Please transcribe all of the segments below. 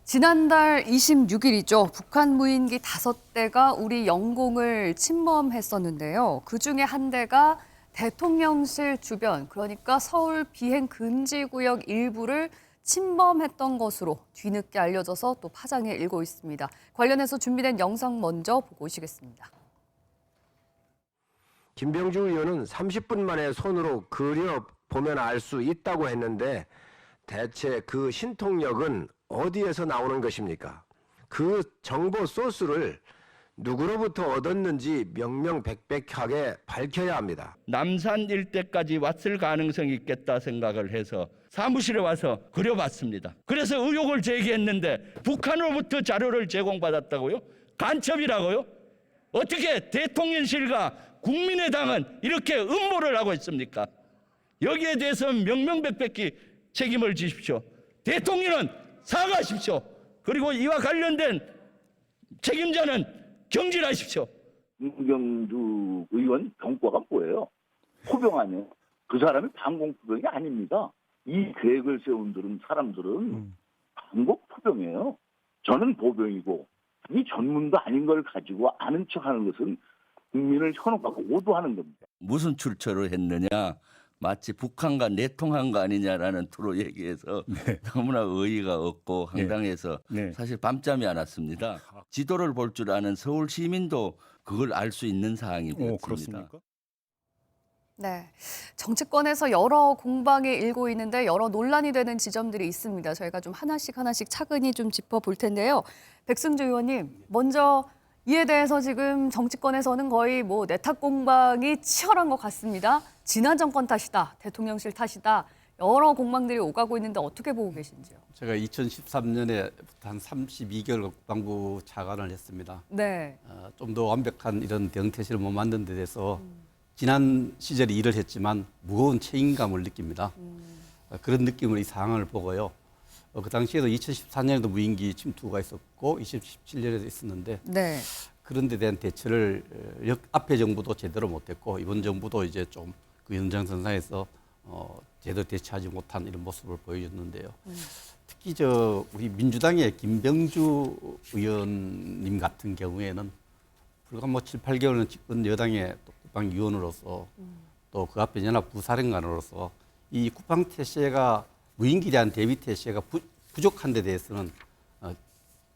지난달 26일이죠. 북한 무인기 5대가 우리 영공을 침범했었는데요. 그중에 한 대가 대통령실 주변, 그러니까 서울 비행 금지 구역 일부를 침범했던 것으로 뒤늦게 알려져서 또 파장이 일고 있습니다. 관련해서 준비된 영상 먼저 보고 오시겠습니다. 김병주 의원은 30분 만에 손으로 그려보면 알 수 있다고 했는데 대체 그 신통력은 어디에서 나오는 것입니까? 그 정보 소스를 누구로부터 얻었는지 명명백백하게 밝혀야 합니다. 남산 일대까지 왔을 가능성이 있겠다 생각을 해서 사무실에 와서 그려봤습니다. 그래서 의혹을 제기했는데 북한으로부터 자료를 제공받았다고요? 간첩이라고요? 어떻게 대통령실과 국민의당은 이렇게 음모를 하고 있습니까? 여기에 대해서 명명백백히 책임을 지십시오. 대통령은 사과하십시오. 그리고 이와 관련된 책임자는 경질하십시오. 김병주 의원 병과가 뭐예요? 포병 아니에요? 그 사람이 반공포병이 아닙니다. 이 계획을 세운 사람들은 반공 포병이에요. 저는 보병이고 이 전문도 아닌 걸 가지고 아는 척하는 것은 국민을 현혹하고 오도하는 겁니다. 무슨 출처로 했느냐? 마치 북한과 내통한 거 아니냐라는 투로 얘기해서 너무나 의의가 없고 황당해서 사실 밤잠이 안 왔습니다. 지도를 볼 줄 아는 서울 시민도 그걸 알 수 있는 사항이 됐습니다. 그렇습니까? 네, 정치권에서 여러 공방이 일고 있는데 여러 논란이 되는 지점들이 있습니다. 저희가 좀 하나씩 차근히 좀 짚어볼 텐데요. 백승주 의원님, 먼저 이에 대해서 지금 정치권에서는 거의 내탁 공방이 치열한 것 같습니다. 지난 정권 탓이다, 대통령실 탓이다, 여러 공방들이 오가고 있는데 어떻게 보고 계신지요? 제가 2013년에 한 32개월 국방부 차관을 했습니다. 네. 좀 더 완벽한 이런 대응태세를 못 만든 데 대해서 지난 시절에 일을 했지만 무거운 책임감을 느낍니다. 그런 느낌으로 이 상황을 보고요. 그 당시에도 2014년에도 무인기 침투가 있었고 2017년에도 있었는데 네. 그런 데 대한 대처를 앞에 정부도 제대로 못했고 이번 정부도 이제 좀 그 연장선상에서 제대로 대처하지 못한 이런 모습을 보여줬는데요. 특히 우리 민주당의 김병주 의원님 같은 경우에는 불과 7, 8개월은 집권 여당의 국방위원으로서 또 그 앞에 연합부사령관으로서 이 국방태세가 무인기에 대한 대비태세가 부족한 데 대해서는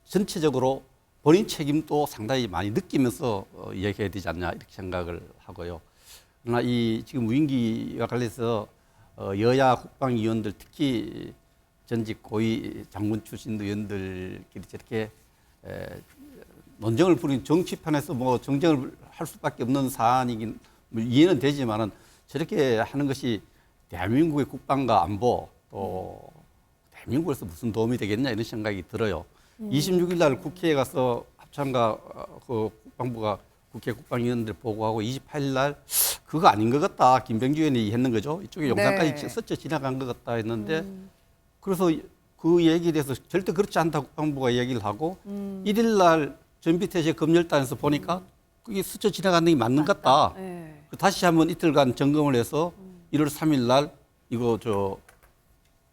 전체적으로 본인 책임도 상당히 많이 느끼면서 이야기해야 되지 않냐 이렇게 생각을 하고요. 그러나 이 지금 무인기와 관련해서 여야 국방위원들 특히 전직 고위 장군 출신 의원들끼리 저렇게 논쟁을 벌이는 정치판에서 정쟁을 할 수밖에 없는 사안이긴 이해는 되지만은 저렇게 하는 것이 대한민국의 국방과 안보 또 대한민국에서 무슨 도움이 되겠냐 이런 생각이 들어요. 26일 날 국회에 가서 합참과 그 국방부가 국회 국방위원들 보고하고 28일 날 그거 아닌 것 같다. 김병주 의원이 했는 거죠. 이쪽에 영상까지 스쳐 지나간 것 같다 했는데 그래서 그 얘기에 대해서 절대 그렇지 않다 국방부가 얘기를 하고 1일 날 전비태세 검열단에서 보니까 그게 스쳐 지나가는 게 맞는 것 같다. 네. 다시 한번 이틀간 점검을 해서 1월 3일 날 이거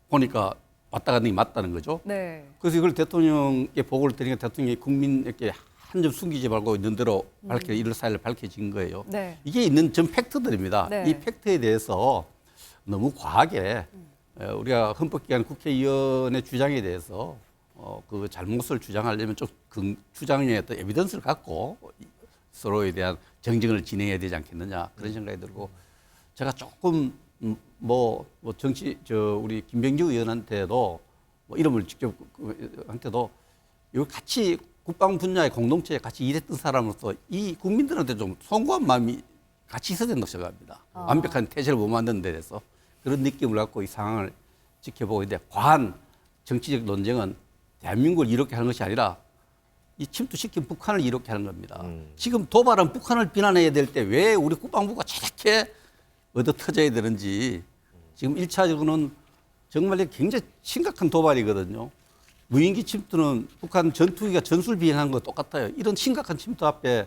보니까 왔다 가는 게 맞다는 거죠. 네. 그래서 이걸 대통령께 보고를 드리니까 대통령이 국민에게 한 점 숨기지 말고 있는 대로 1월 4일 밝혀진 거예요. 네. 이게 있는 전 팩트들입니다. 네. 이 팩트에 대해서 너무 과하게 우리가 헌법기관 국회의원의 주장에 대해서 그 잘못을 주장하려면 좀 주장의 어떤 에비던스를 갖고 서로에 대한 정쟁을 진행해야 되지 않겠느냐 그런 생각이 들고 제가 조금 우리 김병주 의원한테도 이름을 직접 한테도 이거 같이 국방 분야의 공동체에 같이 일했던 사람으로서 이 국민들한테 좀 송구한 마음이 같이 있어야 된다고 생각합니다. 완벽한 태세를 못 만드는 데 대해서 그런 느낌을 갖고 이 상황을 지켜보고 있는데 과한 정치적 논쟁은 대한민국을 이렇게 하는 것이 아니라 이 침투시킨 북한을 이렇게 하는 겁니다. 지금 도발한 북한을 비난해야 될 때 왜 우리 국방부가 저렇게 얻어 터져야 되는지 지금 1차적으로는 정말 굉장히 심각한 도발이거든요. 무인기 침투는 북한 전투기가 전술 비행한 거 똑같아요. 이런 심각한 침투 앞에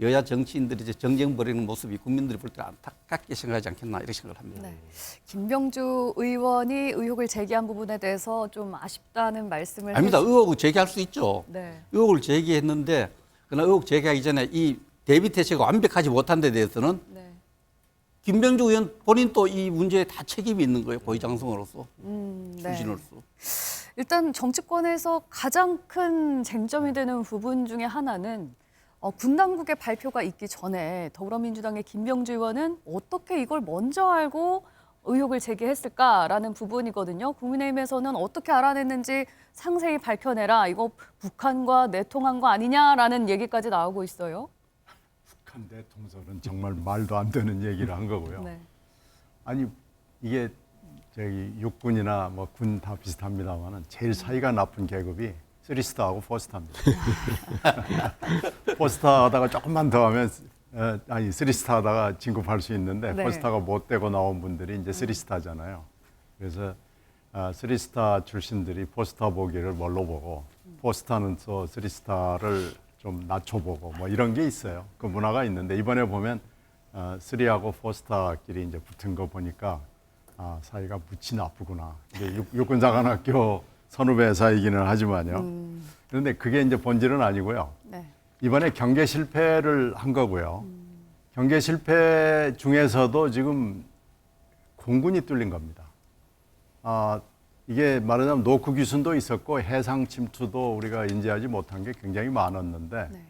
여야 정치인들이 이제 정쟁 벌이는 모습이 국민들이 볼 때 안타깝게 생각하지 않겠나 이렇게 생각을 합니다. 네. 김병주 의원이 의혹을 제기한 부분에 대해서 좀 아쉽다는 말씀을 아닙니다. 의혹을 제기할 수 있죠. 네. 의혹을 제기했는데 그러나 의혹 제기하기 전에 이 대비 태세가 완벽하지 못한 데 대해서는 네. 김병주 의원 본인 또 이 문제에 다 책임이 있는 거예요. 고위장성으로서, 네. 출신으로서. 일단 정치권에서 가장 큰 쟁점이 되는 부분 중에 하나는 군 당국의 발표가 있기 전에 더불어민주당의 김병주 의원은 어떻게 이걸 먼저 알고 의혹을 제기했을까라는 부분이거든요. 국민의힘에서는 어떻게 알아냈는지 상세히 밝혀내라. 이거 북한과 내통한 거 아니냐라는 얘기까지 나오고 있어요. 북한 대통설은 정말 말도 안 되는 얘기를 한 거고요. 네. 아니 이게 저기 육군이나 뭐 군 다 비슷합니다만은 제일 사이가 나쁜 계급이 3스타하고 4스타입니다. 4스타 하다가 조금만 더 하면 3스타 하다가 진급할 수 있는데 네. 4스타가 못 되고 나온 분들이 이제 3스타잖아요. 그래서 3스타 출신들이 4스타 보기를 뭘로 보고 4스타는 또 3스타를 좀 낮춰보고 뭐 이런 게 있어요. 그 문화가 있는데 이번에 보면 3하고 4스타끼리 이제 붙은 거 보니까 사이가 무지 나쁘구나. 이게 육군사관학교 선후배 사이기는 하지만요. 그런데 그게 이제 본질은 아니고요. 네. 이번에 경계 실패를 한 거고요. 경계 실패 중에서도 지금 공군이 뚫린 겁니다. 이게 말하자면 노크 귀순도 있었고 해상 침투도 우리가 인지하지 못한 게 굉장히 많았는데 네.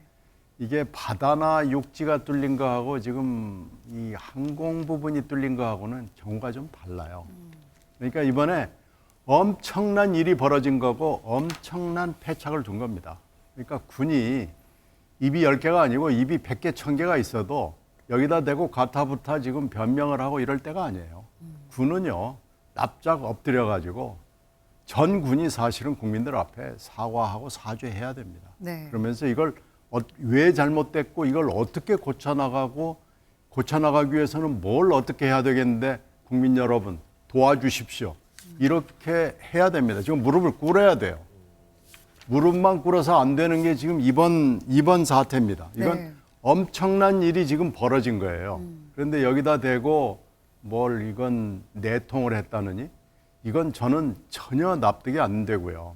이게 바다나 육지가 뚫린 거하고 지금 이 항공 부분이 뚫린 거하고는 경우가 좀 달라요. 그러니까 이번에 엄청난 일이 벌어진 거고 엄청난 패착을 준 겁니다. 그러니까 군이 입이 10개가 아니고 입이 100개, 1000개가 있어도 여기다 대고 가타부타 지금 변명을 하고 이럴 때가 아니에요. 군은요, 납작 엎드려가지고 전 군이 사실은 국민들 앞에 사과하고 사죄해야 됩니다. 네. 그러면서 이걸 왜 잘못됐고 이걸 어떻게 고쳐나가고 고쳐나가기 위해서는 뭘 어떻게 해야 되겠는데 국민 여러분 도와주십시오. 이렇게 해야 됩니다. 지금 무릎을 꿇어야 돼요. 무릎만 꿇어서 안 되는 게 지금 이번 사태입니다. 이건 네. 엄청난 일이 지금 벌어진 거예요. 그런데 여기다 대고 뭘 이건 내통을 했다느니 이건 저는 전혀 납득이 안 되고요.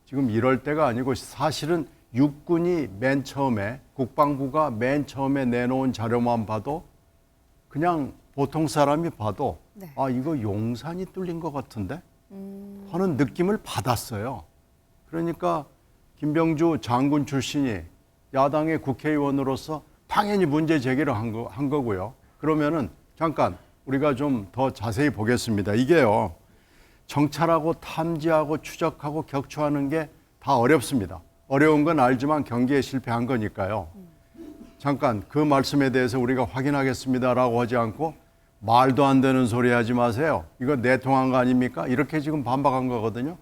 지금 이럴 때가 아니고 사실은 육군이 맨 처음에 국방부가 맨 처음에 내놓은 자료만 봐도 그냥 보통 사람이 봐도 네. 이거 용산이 뚫린 것 같은데 하는 느낌을 받았어요. 그러니까 김병주 장군 출신이 야당의 국회의원으로서 당연히 문제 제기를 한 거고요. 그러면은 잠깐 우리가 좀 더 자세히 보겠습니다. 이게요. 정찰하고 탐지하고 추적하고 격추하는 게 다 어렵습니다. 어려운 건 알지만 경기에 실패한 거니까요. 잠깐 그 말씀에 대해서 우리가 확인하겠습니다라고 하지 않고 말도 안 되는 소리 하지 마세요. 이거 내통한 거 아닙니까? 이렇게 지금 반박한 거거든요.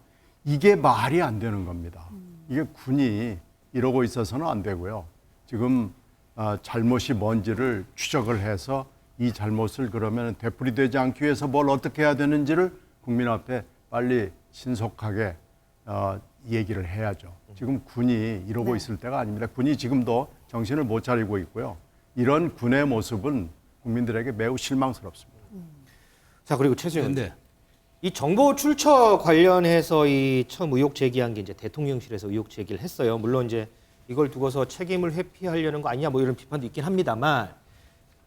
이게 말이 안 되는 겁니다. 이게 군이 이러고 있어서는 안 되고요. 지금 잘못이 뭔지를 추적을 해서 이 잘못을 그러면 되풀이되지 않기 위해서 뭘 어떻게 해야 되는지를 국민 앞에 빨리 신속하게 얘기를 해야죠. 지금 군이 이러고 있을 때가 아닙니다. 군이 지금도 정신을 못 차리고 있고요. 이런 군의 모습은 국민들에게 매우 실망스럽습니다. 자, 그리고 최수영 의원. 이 정보 출처 관련해서 이 처음 의혹 제기한 게 이제 대통령실에서 의혹 제기를 했어요. 물론 이제 이걸 두고서 책임을 회피하려는 거 아니냐 뭐 이런 비판도 있긴 합니다만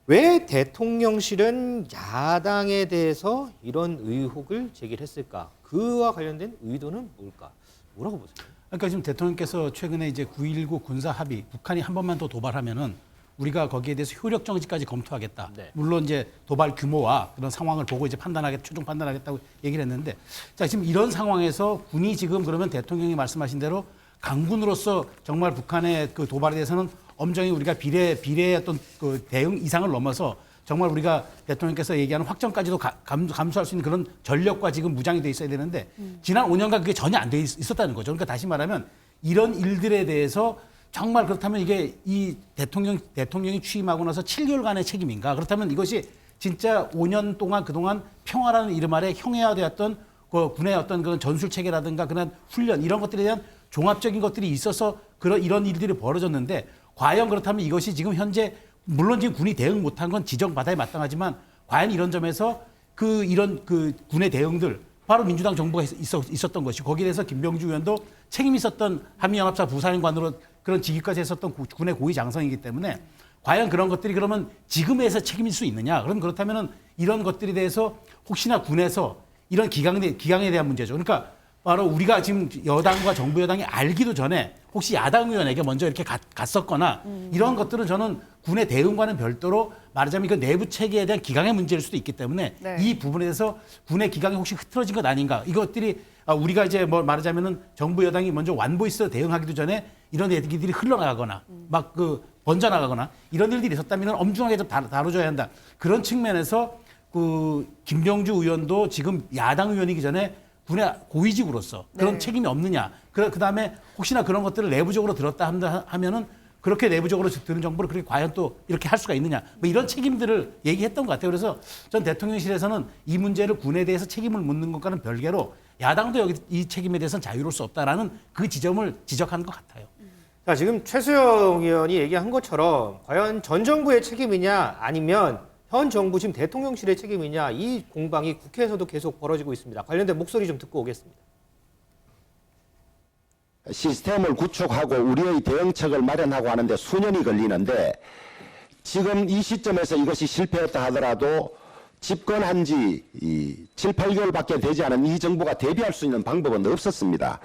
왜 대통령실은 야당에 대해서 이런 의혹을 제기를 했을까? 그와 관련된 의도는 뭘까? 뭐라고 보세요? 그러니까 지금 대통령께서 최근에 이제 9.19 군사 합의, 북한이 한 번만 더 도발하면은 우리가 거기에 대해서 효력 정지까지 검토하겠다. 네. 물론 이제 도발 규모와 그런 상황을 보고 이제 최종 판단하겠다고 얘기를 했는데, 자 지금 이런 상황에서 군이 지금 그러면 대통령이 말씀하신 대로 강군으로서 정말 북한의 그 도발에 대해서는 엄정히 우리가 비례의 어떤 그 대응 이상을 넘어서 정말 우리가 대통령께서 얘기하는 확정까지도 감수할 수 있는 그런 전력과 지금 무장이 돼 있어야 되는데 지난 5년간 그게 전혀 안 돼 있었다는 거죠. 그러니까 다시 말하면 이런 일들에 대해서 정말 그렇다면 이게 이 대통령이 취임하고 나서 7개월간의 책임인가? 그렇다면 이것이 진짜 5년 동안 그동안 평화라는 이름 아래 형해화되었던 그 군의 어떤 그런 전술 체계라든가 그런 훈련 이런 것들에 대한 종합적인 것들이 있어서 이런 일들이 벌어졌는데 과연 그렇다면 이것이 지금 현재 물론 지금 군이 대응 못한 건 지적받아야 마땅하지만 과연 이런 점에서 이런 군의 대응들 바로 민주당 정부가 있었던 것이 거기에 대해서 김병주 의원도 책임 있었던 한미연합사 부사령관으로 그런 직위까지 했었던 군의 고위 장성이기 때문에 과연 그런 것들이 그러면 지금에서 책임질 수 있느냐? 그럼 그렇다면은 이런 것들에 대해서 혹시나 군에서 이런 기강에 대한 문제죠. 그러니까 바로 우리가 지금 여당과 정부 여당이 알기도 전에 혹시 야당 의원에게 먼저 이렇게 갔었거나 이런 것들은 저는 군의 대응과는 별도로 말하자면 이거 내부 체계에 대한 기강의 문제일 수도 있기 때문에 네. 이 부분에 대해서 군의 기강이 혹시 흐트러진 것 아닌가? 이것들이 우리가 이제 뭐 말하자면은 정부 여당이 먼저 완보이스로 대응하기도 전에 이런 얘기들이 흘러나가거나 막 번져나가거나 이런 일들이 있었다면 엄중하게 좀 다뤄줘야 한다. 그런 측면에서 김병주 의원도 지금 야당 의원이기 전에 군의 고위직으로서 그런 네. 책임이 없느냐. 그다음에 혹시나 그런 것들을 내부적으로 들었다 하면은 그렇게 내부적으로 드는 정보를 그렇게 과연 또 이렇게 할 수가 있느냐. 뭐 이런 책임들을 얘기했던 것 같아요. 그래서 전 대통령실에서는 이 문제를 군에 대해서 책임을 묻는 것과는 별개로 야당도 여기 이 책임에 대해서는 자유로울 수 없다라는 그 지점을 지적한 것 같아요. 자, 지금 최수영 의원이 얘기한 것처럼 과연 전 정부의 책임이냐 아니면 현 정부 지금 대통령실의 책임이냐 이 공방이 국회에서도 계속 벌어지고 있습니다. 관련된 목소리 좀 듣고 오겠습니다. 시스템을 구축하고 우리의 대응책을 마련하고 하는데 수년이 걸리는데 지금 이 시점에서 이것이 실패했다 하더라도 집권한 지 7, 8개월밖에 되지 않은 이 정부가 대비할 수 있는 방법은 없었습니다.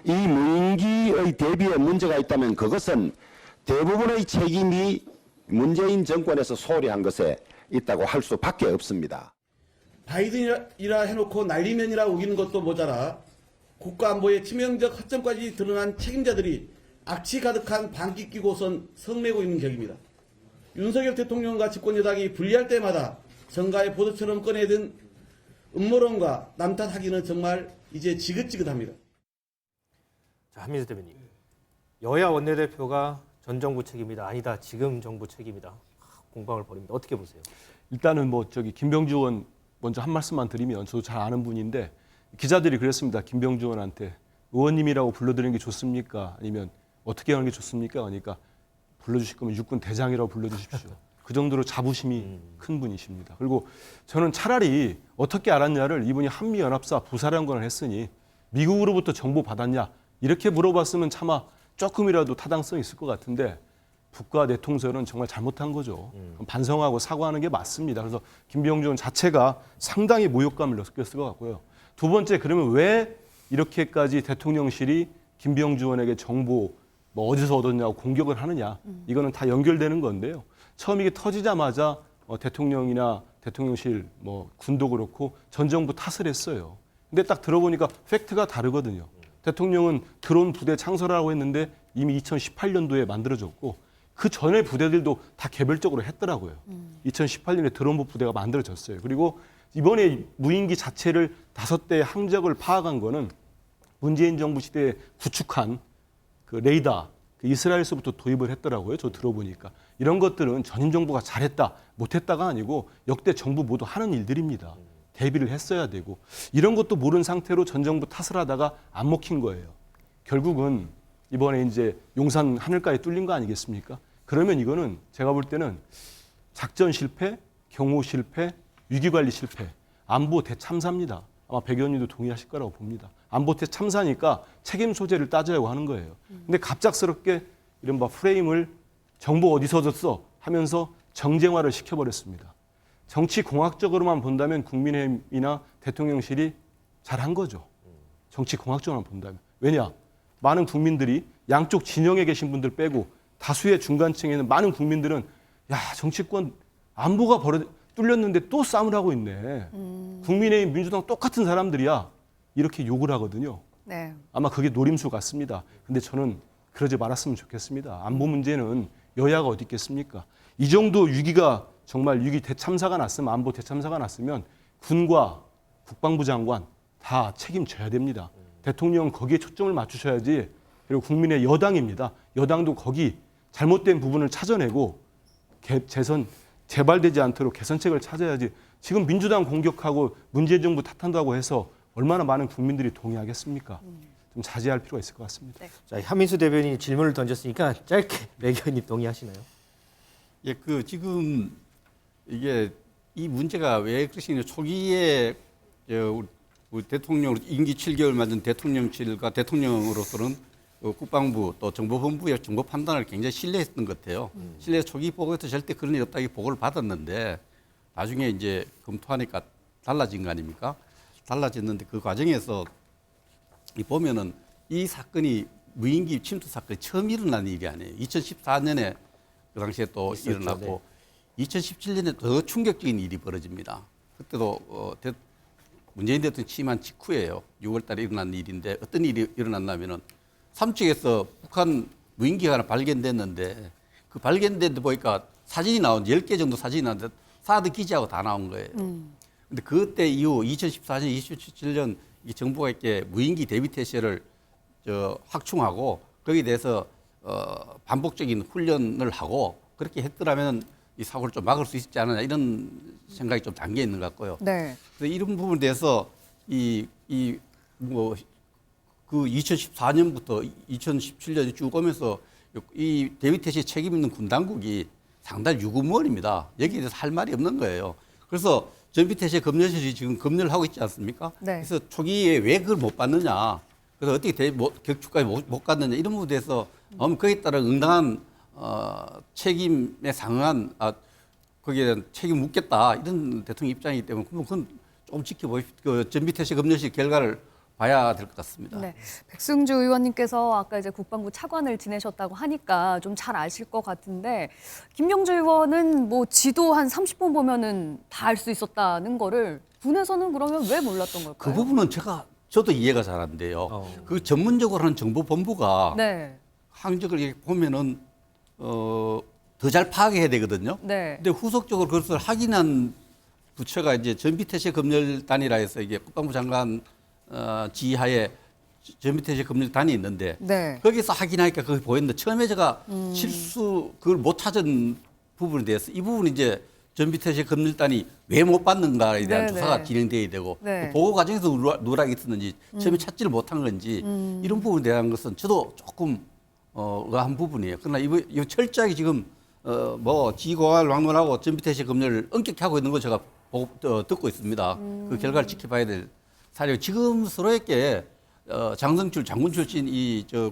이 무인기의 대비에 문제가 있다면 그것은 대부분의 책임이 문재인 정권에서 소홀히 한 것에 있다고 할 수밖에 없습니다. 바이든이라 해놓고 날리면이라 우기는 것도 모자라 국가안보의 치명적 허점까지 드러난 책임자들이 악취 가득한 방귀 끼고선 성내고 있는 격입니다. 윤석열 대통령과 집권여당이 분리할 때마다 정가의 보도처럼 꺼내든 음모론과 남탓하기는 정말 이제 지긋지긋합니다. 자, 한민수 대변인. 여야 원내대표가 전 정부 책임이다. 아니다. 지금 정부 책임이다. 공방을 벌입니다. 어떻게 보세요? 일단은 김병주 의원 먼저 한 말씀만 드리면 저도 잘 아는 분인데 기자들이 그랬습니다. 김병주 의원한테 의원님이라고 불러드리는 게 좋습니까? 아니면 어떻게 하는 게 좋습니까? 그러니까 불러주실 거면 육군 대장이라고 불러주십시오. 그 정도로 자부심이 큰 분이십니다. 그리고 저는 차라리 어떻게 알았냐를 이분이 한미연합사 부사령관을 했으니 미국으로부터 정보 받았냐 이렇게 물어봤으면 차마 조금이라도 타당성이 있을 것 같은데 북과 내통설은 정말 잘못한 거죠. 반성하고 사과하는 게 맞습니다. 그래서 김병주 의원 자체가 상당히 모욕감을 느꼈을 것 같고요. 두 번째, 그러면 왜 이렇게까지 대통령실이 김병주 의원에게 정보 어디서 얻었냐고 공격을 하느냐. 이거는 다 연결되는 건데요. 처음 이게 터지자마자 대통령이나 대통령실 군도 그렇고 전 정부 탓을 했어요. 근데 딱 들어보니까 팩트가 다르거든요. 대통령은 드론 부대 창설하라고 했는데 이미 2018년도에 만들어졌고 그 전에 부대들도 다 개별적으로 했더라고요. 2018년에 드론부 부대가 만들어졌어요. 그리고 이번에 무인기 자체를 5대의 항적을 파악한 거는 문재인 정부 시대에 구축한 그 레이더, 이스라엘에서부터 도입을 했더라고요. 저 들어보니까. 이런 것들은 전임 정부가 잘했다, 못했다가 아니고 역대 정부 모두 하는 일들입니다. 대비를 했어야 되고 이런 것도 모른 상태로 전 정부 탓을 하다가 안 먹힌 거예요. 결국은 이번에 이제 용산 하늘가에 뚫린 거 아니겠습니까? 그러면 이거는 제가 볼 때는 작전 실패, 경호 실패, 위기관리 실패, 안보 대참사입니다. 아마 백 의원님도 동의하실 거라고 봅니다. 안보 대참사니까 책임 소재를 따져야 하는 거예요. 근데 갑작스럽게 이른바 프레임을 정보 어디서 얻었어 하면서 정쟁화를 시켜버렸습니다. 정치 공학적으로만 본다면 국민의힘이나 대통령실이 잘한 거죠. 정치 공학적으로만 본다면. 왜냐? 많은 국민들이 양쪽 진영에 계신 분들 빼고 다수의 중간층에 있는 많은 국민들은 야, 정치권 안보가 뚫렸는데 또 싸움을 하고 있네. 국민의힘, 민주당 똑같은 사람들이야. 이렇게 욕을 하거든요. 네. 아마 그게 노림수 같습니다. 근데 저는 그러지 말았으면 좋겠습니다. 안보 문제는 여야가 어디 있겠습니까? 이 정도 위기가 정말 위기 대참사가 났으면 안보 대참사가 났으면 군과 국방부 장관 다 책임져야 됩니다. 대통령은 거기에 초점을 맞추셔야지. 그리고 국민의 여당입니다. 여당도 거기 잘못된 부분을 찾아내고 재발되지 않도록 개선책을 찾아야지. 지금 민주당 공격하고 문재인 정부 탓한다고 해서 얼마나 많은 국민들이 동의하겠습니까? 좀 자제할 필요가 있을 것 같습니다. 자, 한민수 대변인이 질문을 던졌으니까 짧게 매 의원님 동의하시나요? 예, 지금 이게 이 문제가 왜 그러시냐 초기에 우리 대통령 임기 7개월 맞은 대통령실과 대통령으로서는 국방부 또 정보본부의 정보 판단을 굉장히 신뢰했던 것 같아요. 신뢰 초기 보고에서 절대 그런 일 없다 이 보고를 받았는데 나중에 이제 검토하니까 달라진 거 아닙니까? 달라졌는데 그 과정에서 보면은 이 사건이 무인기 침투 사건이 처음 일어난 일이 아니에요. 2014년에 그 당시에 또 있었죠, 일어났고 2017년에 더 충격적인 일이 벌어집니다. 그때도 문재인 대통령 취임한 직후예요. 6월 달에 일어난 일인데 어떤 일이 일어났냐면은 삼척에서 북한 무인기가 하나 발견됐는데 그 발견된 데 보니까 사진이 나온 10개 정도 사진이 나왔는데 사드 기지하고 다 나온 거예요. 근데 그때 이후 2014년, 2017년 이 정부가 이렇게 무인기 대비 태세를 확충하고 거기에 대해서 반복적인 훈련을 하고 그렇게 했더라면 이 사고를 좀 막을 수 있지 않느냐 이런 생각이 좀 담겨 있는 것 같고요. 네. 그래서 이런 부분에 대해서 그 2014년부터 2017년이 쭉 오면서 이 대비 태세에 책임 있는 군 당국이 상당히 유구무원입니다. 여기에 대해서 할 말이 없는 거예요. 그래서 전비태세 검열실이 지금 검열을 하고 있지 않습니까? 네. 그래서 초기에 왜 그걸 못 받느냐, 그래서 어떻게 격추까지 못 갔느냐 이런 부분에 대해서 거기에 따른 응당한 책임에 상응한 거기에 대한 책임 묻겠다 이런 대통령 입장이기 때문에 그건 조금 지켜보십시오. 그 전비태세 검열실 결과를 봐야 될 것 같습니다. 네. 백승주 의원님께서 아까 이제 국방부 차관을 지내셨다고 하니까 좀 잘 아실 것 같은데 김병주 의원은 뭐 지도 한 30분 보면은 다 알 수 있었다는 거를 군에서는 그러면 왜 몰랐던 걸까요? 그 부분은 저도 이해가 잘 안 돼요. 그 전문적으로 하는 정보본부가 네. 항적을 이렇게 보면은 더 잘 파악해야 되거든요. 네. 근데 후속적으로 그것을 확인한 부처가 이제 전비태세 검열단이라 해서 이게 국방부 장관 지하에 전비태세 검열단이 있는데 네. 거기서 확인하니까 그게 보였는데 처음에 제가 그걸 못 찾은 부분에 대해서 이 부분이 이제 전비태세 검열단이 왜 못 받는가에 대한 네, 조사가 네. 진행돼야 되고 네. 보고 과정에서 누락이 있었는지 처음에 찾지를 못한 건지 이런 부분에 대한 것은 저도 조금 의아한 부분이에요. 그러나 이거 철저하게 지금 뭐 지고를 왕론하고 전비태세 검열을 엄격히 하고 있는 거 제가 듣고 있습니다. 그 결과를 지켜봐야 될 사례. 지금 서로에게 장성출 장군 출신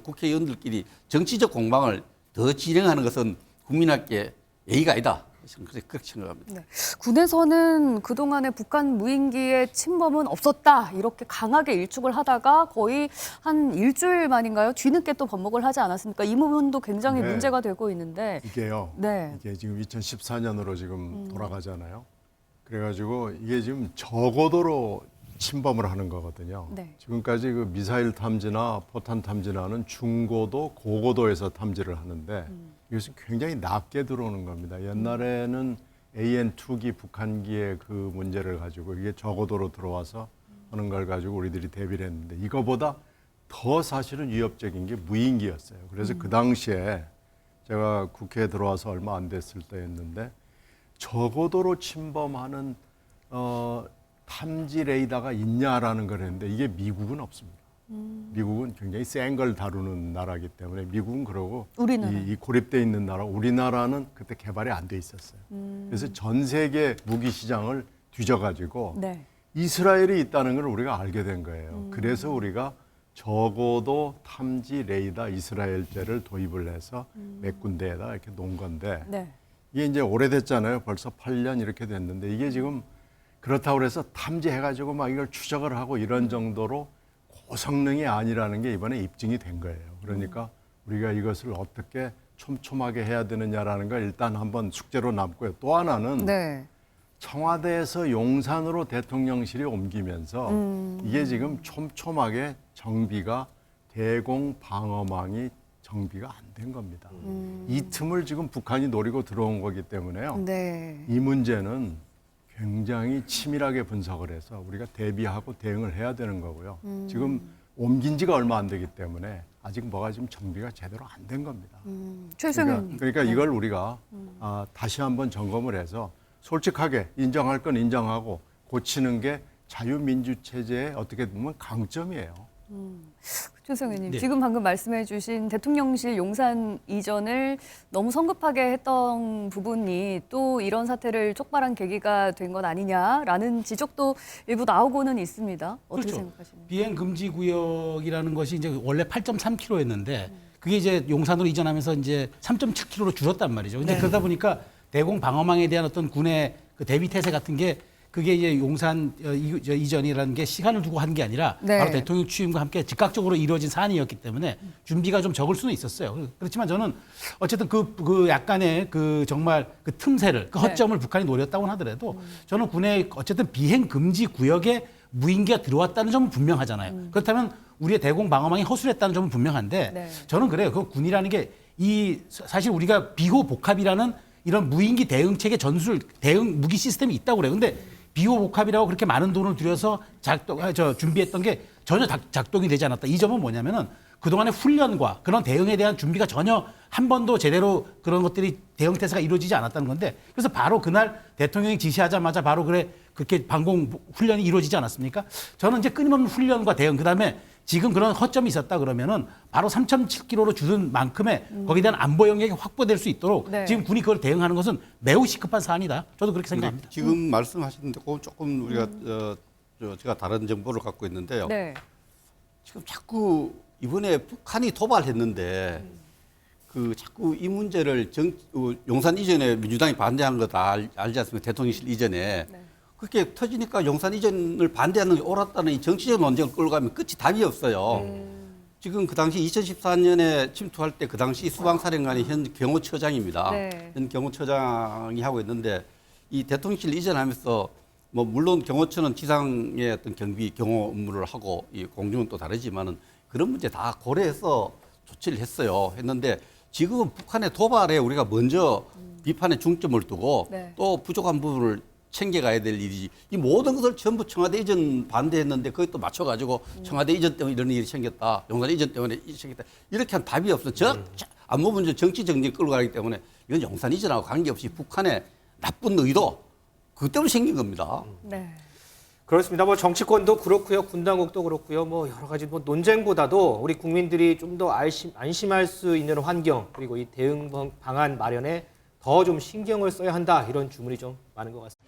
국회의원들끼리 정치적 공방을 더 진행하는 것은 국민에게 예의가 아니다. 그렇게 생각합니다. 네. 군에서는 그동안에 북한 무인기의 침범은 없었다 이렇게 강하게 일축을 하다가 거의 한 일주일 만인가요? 뒤늦게 또 번복을 하지 않았습니까? 이 부분도 굉장히 네. 문제가 되고 있는데 이게요. 네. 이게 지금 2014년으로 지금 돌아가잖아요. 그래가지고 이게 지금 저고도로 침범을 하는 거거든요. 네. 지금까지 그 미사일 탐지나 포탄 탐지나는 중고도, 고고도에서 탐지를 하는데 이것은 굉장히 낮게 들어오는 겁니다. 옛날에는 AN2기 북한기의 그 문제를 가지고 이게 저고도로 들어와서 하는 걸 가지고 우리들이 대비를 했는데 이거보다 더 사실은 위협적인 게 무인기였어요. 그래서 그 당시에 제가 국회에 들어와서 얼마 안 됐을 때였는데 저고도로 침범하는 탐지 레이더가 있냐라는 걸 했는데 이게 미국은 없습니다. 미국은 굉장히 센 걸 다루는 나라이기 때문에 미국은 그러고 우리나라. 이 고립돼 있는 나라 우리나라는 그때 개발이 안 돼 있었어요. 그래서 전 세계 무기 시장을 뒤져가지고 네. 이스라엘이 있다는 걸 우리가 알게 된 거예요. 그래서 우리가 적어도 탐지 레이더 이스라엘제를 도입을 해서 몇 군데에다 이렇게 놓은 건데 네. 이게 이제 오래됐잖아요. 벌써 8년 이렇게 됐는데 이게 지금 그렇다고 해서 탐지해가지고 막 이걸 추적을 하고 이런 정도로 고성능이 아니라는 게 이번에 입증이 된 거예요. 그러니까 우리가 이것을 어떻게 촘촘하게 해야 되느냐라는 걸 일단 한번 숙제로 남고요. 또 하나는 네. 청와대에서 용산으로 대통령실이 옮기면서 이게 지금 촘촘하게 정비가 대공 방어망이 정비가 안 된 겁니다. 이 틈을 지금 북한이 노리고 들어온 거기 때문에요. 네. 이 문제는 굉장히 치밀하게 분석을 해서 우리가 대비하고 대응을 해야 되는 거고요. 지금 옮긴 지가 얼마 안 되기 때문에 아직 뭐가 지금 정비가 제대로 안 된 겁니다. 최승현. 그러니까 이걸 우리가 다시 한번 점검을 해서 솔직하게 인정할 건 인정하고 고치는 게 자유민주 체제의 어떻게 보면 강점이에요. 최승현님, 네. 지금 방금 말씀해주신 대통령실 용산 이전을 너무 성급하게 했던 부분이 또 이런 사태를 촉발한 계기가 된 것 아니냐라는 지적도 일부 나오고는 있습니다. 어떻게 그렇죠. 생각하십니까? 비행 금지 구역이라는 것이 이제 원래 8.3km였는데 그게 이제 용산으로 이전하면서 이제 3.7km로 줄었단 말이죠. 근데 네. 그러다 보니까 대공 방어망에 대한 어떤 군의 그 대비 태세 같은 게 그게 이제 용산 이전이라는 게 시간을 두고 한 게 아니라 네. 바로 대통령 취임과 함께 즉각적으로 이루어진 사안이었기 때문에 준비가 좀 적을 수는 있었어요. 그렇지만 저는 어쨌든 그 약간의 그 정말 그 틈새를 그 허점을 북한이 노렸다고 하더라도 저는 군의 어쨌든 비행 금지 구역에 무인기가 들어왔다는 점은 분명하잖아요. 그렇다면 우리의 대공 방어망이 허술했다는 점은 분명한데 네. 저는 그래요. 그 군이라는 게 사실 우리가 비호복합이라는 이런 무인기 대응체계 전술 대응 무기 시스템이 있다고 그래요. 근데 비호복합이라고 그렇게 많은 돈을 들여서 준비했던 게 전혀 작동이 되지 않았다. 이 점은 뭐냐면은 그동안의 훈련과 그런 대응에 대한 준비가 전혀 한 번도 제대로 그런 것들이 대응 태세가 이루어지지 않았다는 건데 그래서 바로 그날 대통령이 지시하자마자 바로 그렇게 방공 훈련이 이루어지지 않았습니까? 저는 이제 끊임없는 훈련과 대응 그다음에 지금 그런 허점이 있었다 그러면은 바로 3.7km로 줄은 만큼의 거기에 대한 안보 영역이 확보될 수 있도록 네. 지금 군이 그걸 대응하는 것은 매우 시급한 사안이다. 저도 그렇게 생각합니다. 지금 말씀하시는데 그건 조금 우리가 제가 다른 정보를 갖고 있는데요. 네. 지금 자꾸 이번에 북한이 도발했는데 그 자꾸 이 문제를 용산 이전에 민주당이 반대한 거 다 알지 않습니까? 대통령실 이전에. 네. 그렇게 터지니까 용산 이전을 반대하는 게 옳았다는 이 정치적 논쟁을 끌고 가면 끝이 답이 없어요. 지금 그 당시 2014년에 침투할 때 그 당시 수방사령관이 현 경호처장입니다. 네. 현 경호처장이 하고 있는데 이 대통령실 이전하면서 뭐 물론 경호처는 지상의 어떤 경비 경호 업무를 하고 이 공중은 또 다르지만은 그런 문제 다 고려해서 조치를 했는데 지금은 북한의 도발에 우리가 먼저 비판에 중점을 두고 네. 또 부족한 부분을 챙겨가야 될 일이지. 이 모든 것을 전부 청와대 이전 반대했는데 그걸 또 맞춰가지고 청와대 이전 때문에 이런 일이 생겼다. 용산 이전 때문에 일이 생겼다. 이렇게 한 답이 없어. 안보 문제 정치 정리 끌고 가기 때문에 이건 용산 이전하고 관계없이 북한의 나쁜 의도 그것 때문에 생긴 겁니다. 네. 그렇습니다. 뭐 정치권도 그렇고요, 군 당국도 그렇고요, 뭐 여러 가지 뭐 논쟁보다도 우리 국민들이 좀 더 안심할 수 있는 환경 그리고 이 대응 방안 마련에 더 좀 신경을 써야 한다 이런 주문이 좀 많은 것 같습니다.